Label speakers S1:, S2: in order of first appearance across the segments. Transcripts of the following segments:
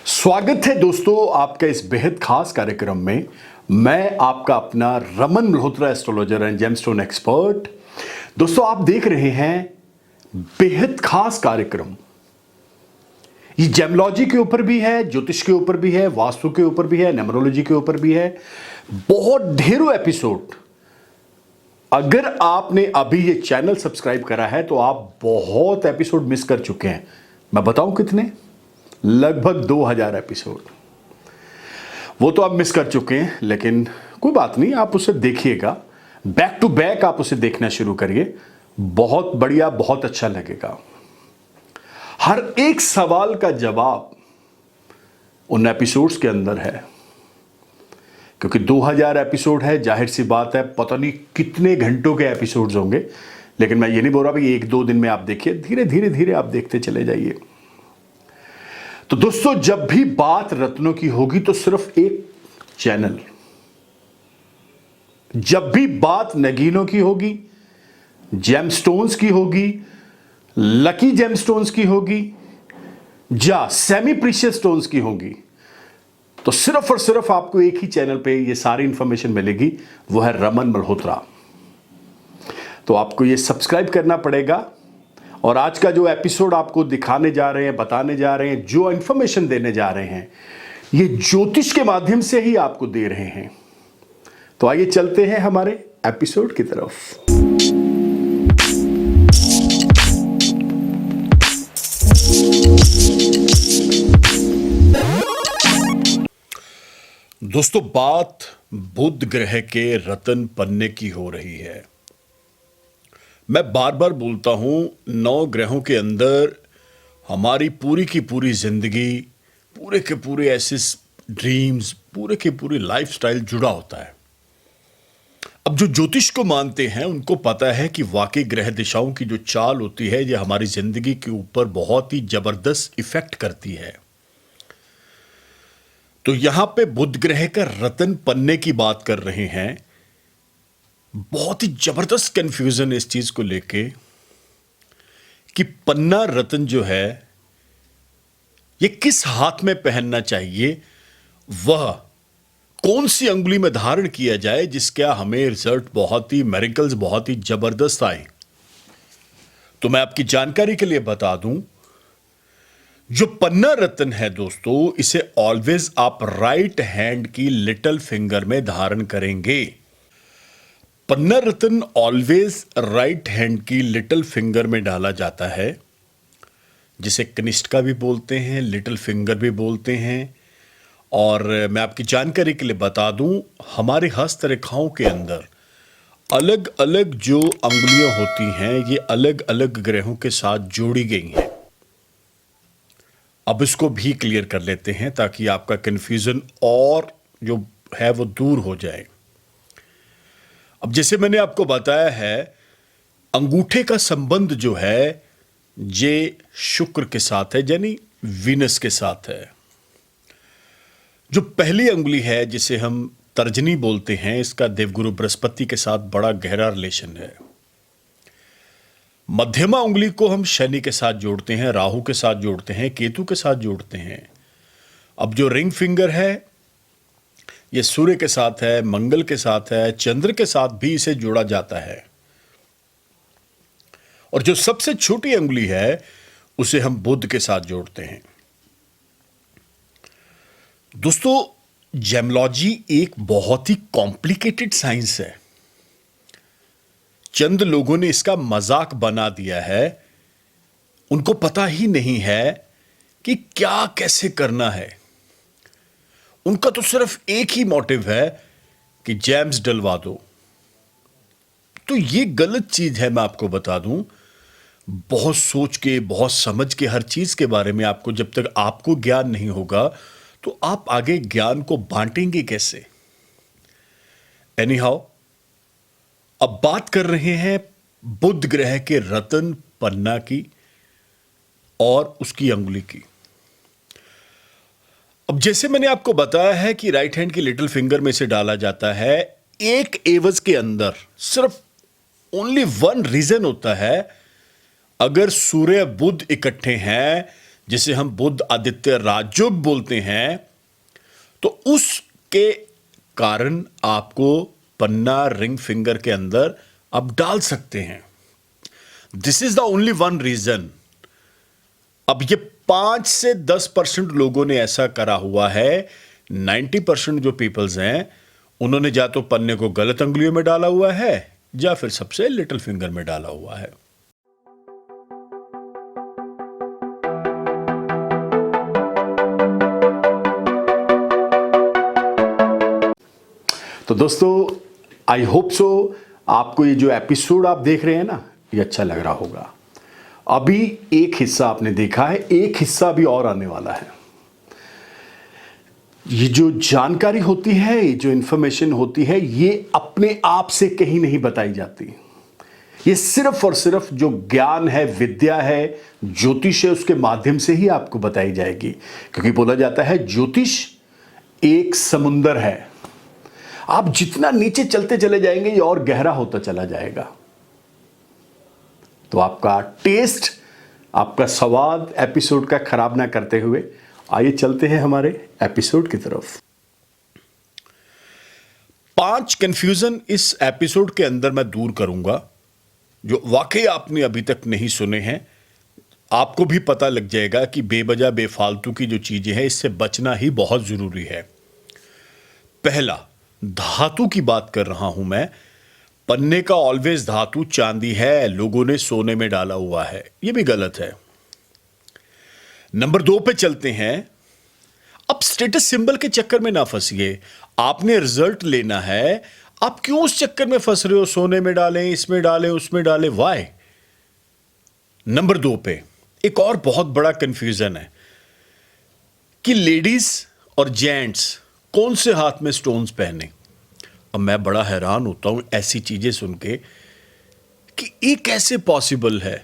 S1: स्वागत है दोस्तों आपका इस बेहद खास कार्यक्रम में। मैं आपका अपना Raman Malhotra, astrologer and gemstone expert. दोस्तों आप देख रहे हैं बेहद खास कार्यक्रम। ये जेमोलॉजी के ऊपर भी है, ज्योतिष के ऊपर भी है, वास्तु के ऊपर भी है, न्यूमरोलॉजी के ऊपर भी है। बहुत ढेरों एपिसोड। अगर आपने अभी ये चैनल सब्सक्राइब करा है तो आप बहुत एपिसोड मिस कर चुके हैं। मैं बताऊं कितने? लगभग 2000 एपिसोड। वो तो आप मिस कर चुके हैं, लेकिन कोई बात नहीं, आप उसे देखिएगा। बैक टू बैक आप उसे देखना शुरू करिए। बहुत बढ़िया, बहुत अच्छा लगेगा। हर एक सवाल का जवाब उन एपिसोड्स के अंदर है, क्योंकि 2000 एपिसोड है। जाहिर सी बात है, पता नहीं कितने घंटों के एपिसोड्स होंगे, लेकिन मैं ये नहीं बोल रहा भाई 1-2 दिन में आप देखिए। धीरे धीरे धीरे आप देखते चले जाइए। तो दोस्तों, जब भी बात रत्नों की होगी तो सिर्फ एक चैनल। जब भी बात नगीनों की होगी, जेमस्टोन्स की होगी, लकी जेमस्टोन्स की होगी, या सेमी प्रीशियस स्टोन्स की होगी, तो सिर्फ और सिर्फ आपको एक ही चैनल पे ये सारी इंफॉर्मेशन मिलेगी। वो है रमन मल्होत्रा। तो आपको ये सब्सक्राइब करना पड़ेगा। और आज का जो एपिसोड आपको दिखाने जा रहे हैं, बताने जा रहे हैं, जो इंफॉर्मेशन देने जा रहे हैं, ये ज्योतिष के माध्यम से ही आपको दे रहे हैं। तो आइए चलते हैं हमारे एपिसोड की तरफ। दोस्तों, बात बुध ग्रह के रत्न पन्ने की हो रही है। मैं बार बार बोलता हूं, 9 ग्रहों के अंदर हमारी पूरी की पूरी जिंदगी, पूरे के पूरे ऐसे ड्रीम्स, पूरे के पूरी लाइफस्टाइल जुड़ा होता है। अब जो ज्योतिष को मानते हैं उनको पता है कि वाकई ग्रह दिशाओं की जो चाल होती है, ये हमारी जिंदगी के ऊपर बहुत ही जबरदस्त इफेक्ट करती है। तो यहां पे बुध ग्रह का रत्न पन्ने की बात कर रहे हैं। बहुत ही जबरदस्त कंफ्यूजन इस चीज को लेके कि पन्ना रत्न जो है ये किस हाथ में पहनना चाहिए, वह कौन सी अंगुली में धारण किया जाए जिसका हमें रिजल्ट बहुत ही मेरिकल्स, बहुत ही जबरदस्त आए। तो मैं आपकी जानकारी के लिए बता दूं, जो पन्ना रत्न है दोस्तों, इसे ऑलवेज आप राइट हैंड की लिटिल फिंगर में धारण करेंगे। पन्ना रत्न ऑलवेज राइट हैंड की लिटिल फिंगर में डाला जाता है, जिसे कनिष्ठिका भी बोलते हैं, लिटिल फिंगर भी बोलते हैं। और मैं आपकी जानकारी के लिए बता दूं, हमारे हस्तरेखाओं के अंदर अलग अलग जो अंगुलियां होती हैं, ये अलग अलग ग्रहों के साथ जोड़ी गई हैं। अब इसको भी क्लियर कर लेते हैं ताकि आपका कंफ्यूजन और जो है वो दूर हो जाए। अब जैसे मैंने आपको बताया है, अंगूठे का संबंध जो है ये शुक्र के साथ है, यानी वीनस के साथ है। जो पहली अंगुली है जिसे हम तर्जनी बोलते हैं, इसका देवगुरु बृहस्पति के साथ बड़ा गहरा रिलेशन है। मध्यमा उंगली को हम शनि के साथ जोड़ते हैं, राहु के साथ जोड़ते हैं, केतु के साथ जोड़ते हैं। अब जो रिंग फिंगर है ये सूर्य के साथ है, मंगल के साथ है, चंद्र के साथ भी इसे जोड़ा जाता है। और जो सबसे छोटी अंगुली है उसे हम बुध के साथ जोड़ते हैं। दोस्तों, जेमोलॉजी एक बहुत ही कॉम्प्लिकेटेड साइंस है। चंद लोगों ने इसका मजाक बना दिया है। उनको पता ही नहीं है कि क्या कैसे करना है। उनका तो सिर्फ एक ही मोटिव है कि जैम्स डलवा दो। तो ये गलत चीज है, मैं आपको बता दूं। बहुत सोच के, बहुत समझ के हर चीज के बारे में आपको, जब तक आपको ज्ञान नहीं होगा तो आप आगे ज्ञान को बांटेंगे कैसे? एनीहाउ, अब बात कर रहे हैं बुध ग्रह के रत्न पन्ना की और उसकी अंगुली की। अब जैसे मैंने आपको बताया है कि राइट हैंड की लिटिल फिंगर में इसे डाला जाता है। एक एवज के अंदर सिर्फ ओनली वन रीजन होता है। अगर सूर्य बुध इकट्ठे हैं, जिसे हम बुध आदित्य राजयोग बोलते हैं, तो उसके कारण आपको पन्ना रिंग फिंगर के अंदर आप डाल सकते हैं। This is the only one reason. अब ये 5 से 10% लोगों ने ऐसा करा हुआ है। 90% जो पीपल्स हैं उन्होंने या तो पन्ने को गलत अंगुलियों में डाला हुआ है या फिर सबसे लिटिल फिंगर में डाला हुआ है। तो दोस्तों, आई होप सो आपको ये जो एपिसोड आप देख रहे हैं ना, ये अच्छा लग रहा होगा। अभी एक हिस्सा आपने देखा है, एक हिस्सा अभी और आने वाला है। ये जो जानकारी होती है, ये जो इंफॉर्मेशन होती है, ये अपने आप से कहीं नहीं बताई जाती। ये सिर्फ और सिर्फ जो ज्ञान है, विद्या है, ज्योतिष है, उसके माध्यम से ही आपको बताई जाएगी। क्योंकि बोला जाता है ज्योतिष एक समुंदर है, आप जितना नीचे चलते चले जाएंगे ये और गहरा होता चला जाएगा। तो आपका टेस्ट, आपका स्वाद एपिसोड का खराब ना करते हुए आइए चलते हैं हमारे एपिसोड की तरफ। 5 कंफ्यूजन इस एपिसोड के अंदर मैं दूर करूंगा जो वाकई आपने अभी तक नहीं सुने हैं। आपको भी पता लग जाएगा कि बेवजह बेफालतू की जो चीजें हैं इससे बचना ही बहुत जरूरी है। पहला, धातु की बात कर रहा हूं मैं। पन्ने का ऑलवेज धातु चांदी है, लोगों ने सोने में डाला हुआ है, यह भी गलत है। नंबर 2 पे चलते हैं। अब स्टेटस सिंबल के चक्कर में ना फंसिए। आपने रिजल्ट लेना है, आप क्यों उस चक्कर में फंस रहे हो? सोने में डालें, इसमें डालें, उसमें डालें, वाई? नंबर 2 पे एक और बहुत बड़ा कंफ्यूजन है कि लेडीज और जेंट्स कौन से हाथ में स्टोन्स पहने। अब मैं बड़ा हैरान होता हूं ऐसी चीजें सुन के कि ये कैसे पॉसिबल है।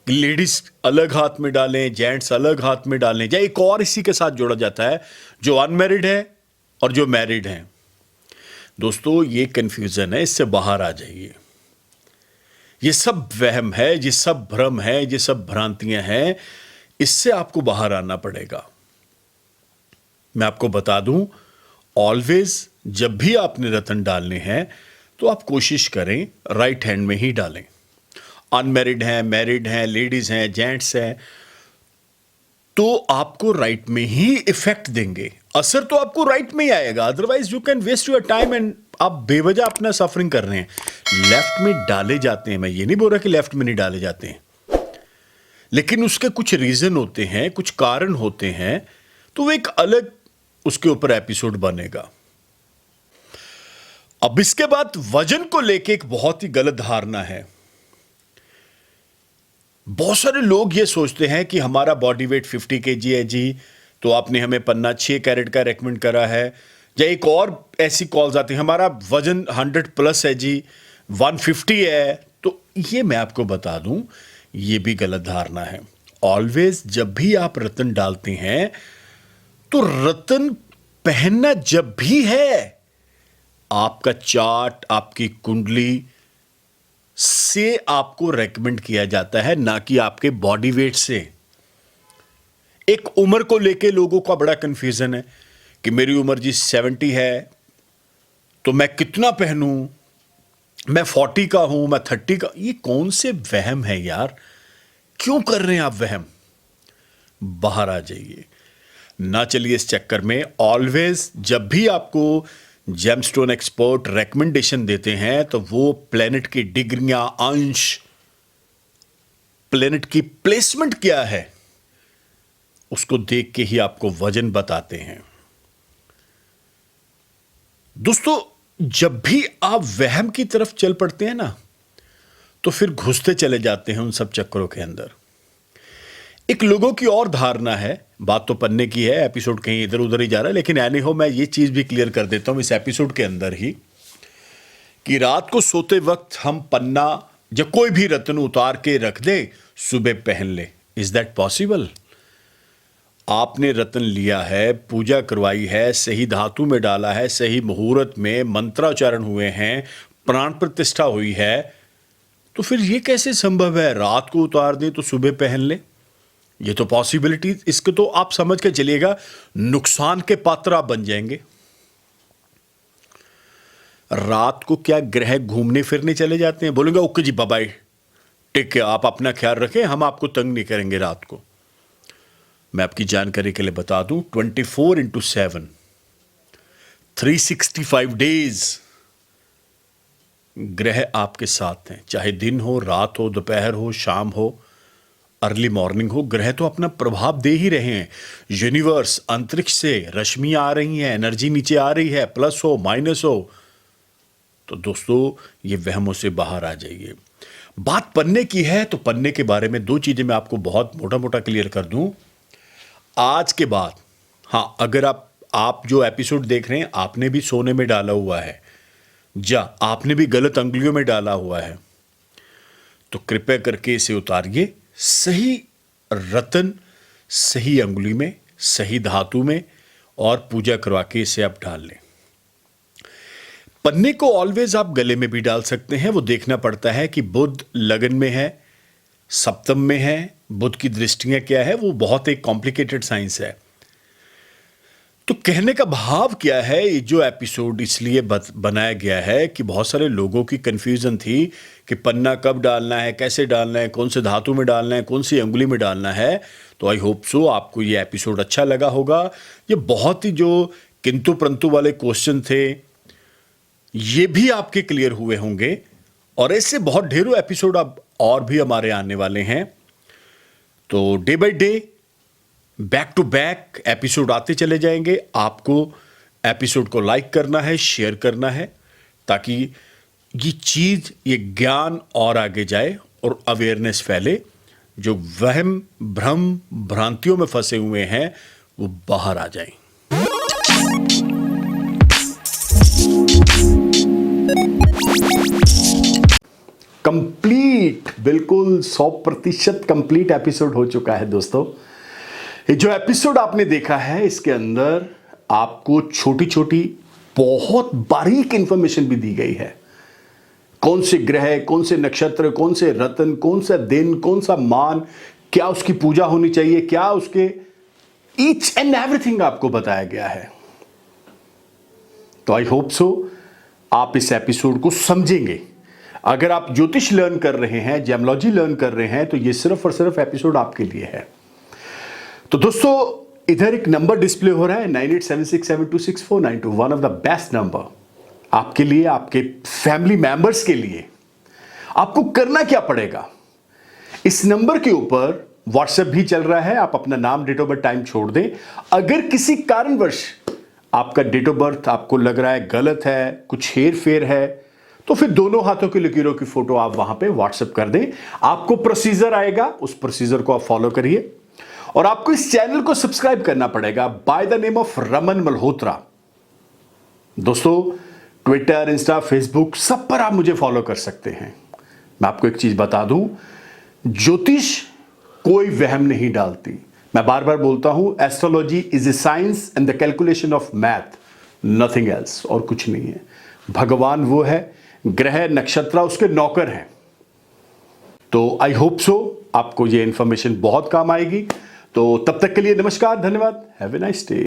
S1: लेडीज अलग हाथ में डालें, जेंट्स अलग हाथ में डालें, या एक और इसी के साथ जोड़ा जाता है जो अनमैरिड है और जो मैरिड हैं। दोस्तों, ये कंफ्यूजन है, इससे बाहर आ जाइए। ये सब वहम है, ये सब भ्रम है, ये सब भ्रांतियां हैं, इससे आपको बाहर आना पड़ेगा। मैं आपको बता दूं, ऑलवेज जब भी आपने रत्न डालने हैं तो आप कोशिश करें राइट हैंड में ही डालें। अनमैरिड हैं, मैरिड हैं, लेडीज हैं, जेंट्स हैं, तो आपको राइट में ही इफेक्ट देंगे। असर तो आपको राइट में ही आएगा, otherwise you can waste your time and आप बेवजह अपना सफरिंग कर रहे हैं। लेफ्ट में डाले जाते हैं, मैं ये नहीं बोल रहा कि लेफ्ट में नहीं डाले जाते हैं, लेकिन उसके कुछ रीजन होते हैं, कुछ कारण होते हैं, तो वो एक अलग उसके ऊपर एपिसोड बनेगा। अब इसके बाद वजन को लेके एक बहुत ही गलत धारणा है। बहुत सारे लोग ये सोचते हैं कि हमारा बॉडी वेट 50 kg है जी, तो आपने हमें पन्ना 6 कैरेट का रेकमेंड करा है। या एक और ऐसी कॉल्स आती हैं, हमारा वजन 100+ है जी, 150 है। तो ये मैं आपको बता दूं, ये भी गलत धारणा है। ऑलवेज जब भी आप रत्न डालते हैं तो रत्न पहनना जब भी है, आपका चार्ट, आपकी कुंडली से आपको रेकमेंड किया जाता है, ना कि आपके बॉडी वेट से। एक उम्र को लेके लोगों का बड़ा कंफ्यूजन है कि मेरी उम्र जी 70 है तो मैं कितना पहनूं, मैं 40 का हूं, मैं 30 का। ये कौन से वहम है यार, क्यों कर रहे हैं आप वहम? बाहर आ जाइए, ना चलिए इस चक्कर में। ऑलवेज जब भी आपको जेमस्टोन एक्सपर्ट रेकमेंडेशन देते हैं तो वो प्लेनेट की डिग्रियां, अंश, प्लेनेट की प्लेसमेंट क्या है, उसको देख के ही आपको वजन बताते हैं। दोस्तों, जब भी आप वहम की तरफ चल पड़ते हैं ना, तो फिर घुसते चले जाते हैं उन सब चक्करों के अंदर। एक लोगों की और धारणा है, बात तो पन्ने की है, एपिसोड कहीं इधर उधर ही जा रहा है, लेकिन एनी हो मैं ये चीज भी क्लियर कर देता हूं इस एपिसोड के अंदर ही कि रात को सोते वक्त हम पन्ना या कोई भी रत्न उतार के रख दे, सुबह पहन ले। Is that possible? आपने रत्न लिया है, पूजा करवाई है, सही धातु में डाला है, सही मुहूर्त में मंत्रोच्चारण हुए हैं, प्राण प्रतिष्ठा हुई है, तो फिर यह कैसे संभव है रात को उतार दे तो सुबह पहन ले? ये तो पॉसिबिलिटी, इसको तो आप समझ के चलिएगा नुकसान के पात्र आप बन जाएंगे। रात को क्या ग्रह घूमने फिरने चले जाते हैं, बोलेंगे ओके जी बाय, ठीक है, आप अपना ख्याल रखें, हम आपको तंग नहीं करेंगे रात को। मैं आपकी जानकारी के लिए बता दूं 24/7 365 डेज ग्रह आपके साथ हैं, चाहे दिन हो, रात हो, दोपहर हो, शाम हो, अर्ली मॉर्निंग हो, ग्रह तो अपना प्रभाव दे ही रहे हैं। यूनिवर्स, अंतरिक्ष से रश्मियां आ रही हैं, एनर्जी नीचे आ रही है, प्लस हो माइनस हो। तो दोस्तों ये वहमों से बाहर आ जाइए। बात पन्ने की है तो पन्ने के बारे में दो चीजें मैं आपको बहुत मोटा मोटा क्लियर कर दूं। आज के बाद, हाँ, अगर आप जो एपिसोड देख रहे हैं आपने भी सोने में डाला हुआ है या आपने भी गलत अंगुलियों में डाला हुआ है, तो कृपया करके इसे उतारिए, सही रतन, सही अंगुली में, सही धातु में, और पूजा करवा के इसे आप डाल लें। पन्ने को ऑलवेज आप गले में भी डाल सकते हैं। वो देखना पड़ता है कि बुध लगन में है, सप्तम में है, बुध की दृष्टियां क्या है, वो बहुत एक कॉम्प्लिकेटेड साइंस है। तो कहने का भाव क्या है, ये जो एपिसोड इसलिए बनाया गया है कि बहुत सारे लोगों की कंफ्यूजन थी कि पन्ना कब डालना है, कैसे डालना है, कौन से धातु में डालना है, कौन सी अंगुली में डालना है। तो आई होप सो आपको ये एपिसोड अच्छा लगा होगा। ये बहुत ही जो किंतु परंतु वाले क्वेश्चन थे ये भी आपके क्लियर हुए होंगे, और ऐसे बहुत ढेरों एपिसोड अब और भी हमारे आने वाले हैं। तो day by day back to back episode आते चले जाएंगे। आपको एपिसोड को लाइक करना है, शेयर करना है, ताकि ये चीज, ये ज्ञान और आगे जाए और अवेयरनेस फैले। जो वहम, भ्रम, भ्रांतियों में फंसे हुए हैं वो बाहर आ जाएं। कंप्लीट, बिल्कुल 100% कंप्लीट एपिसोड हो चुका है दोस्तों। ये जो एपिसोड आपने देखा है इसके अंदर आपको छोटी छोटी बहुत बारीक इंफॉर्मेशन भी दी गई है। कौन से ग्रह, कौन से नक्षत्र, कौन से रत्न, कौन सा दिन, कौन सा मान, क्या उसकी पूजा होनी चाहिए, क्या उसके ईच एंड एवरीथिंग आपको बताया गया है। तो आई होप सो आप इस एपिसोड को समझेंगे। अगर आप ज्योतिष लर्न कर रहे हैं, जेमोलॉजी लर्न कर रहे हैं, तो ये सिर्फ और सिर्फ एपिसोड आपके लिए है। तो दोस्तों इधर एक नंबर डिस्प्ले हो रहा है 9876726492, one of the best number आपके लिए, आपके फैमिली मेंबर्स के लिए। आपको करना क्या पड़ेगा, इस नंबर के ऊपर व्हाट्सएप भी चल रहा है, आप अपना नाम, डेट ऑफ बर्थ, टाइम छोड़ दें। अगर किसी कारणवश आपका डेट ऑफ बर्थ आपको लग रहा है गलत है, कुछ हेर फेर है, तो फिर दोनों हाथों की लकीरों की फोटो आप वहां पे व्हाट्सएप कर दें। आपको प्रोसीजर आएगा, उस प्रोसीजर को आप फॉलो करिए, और आपको इस चैनल को सब्सक्राइब करना पड़ेगा by the name of Raman Malhotra. दोस्तों ट्विटर, इंस्टा, फेसबुक सब पर आप मुझे फॉलो कर सकते हैं। मैं आपको एक चीज बता दूं, ज्योतिष कोई वहम नहीं डालती। मैं बार बार बोलता हूं, astrology is a science and the calculation of math, nothing else, और कुछ नहीं है। भगवान वो है, ग्रह नक्षत्र उसके नौकर हैं। तो आई होप सो आपको ये इंफॉर्मेशन बहुत काम आएगी। तो तब तक के लिए नमस्कार, धन्यवाद, हैव ए नाइस डे।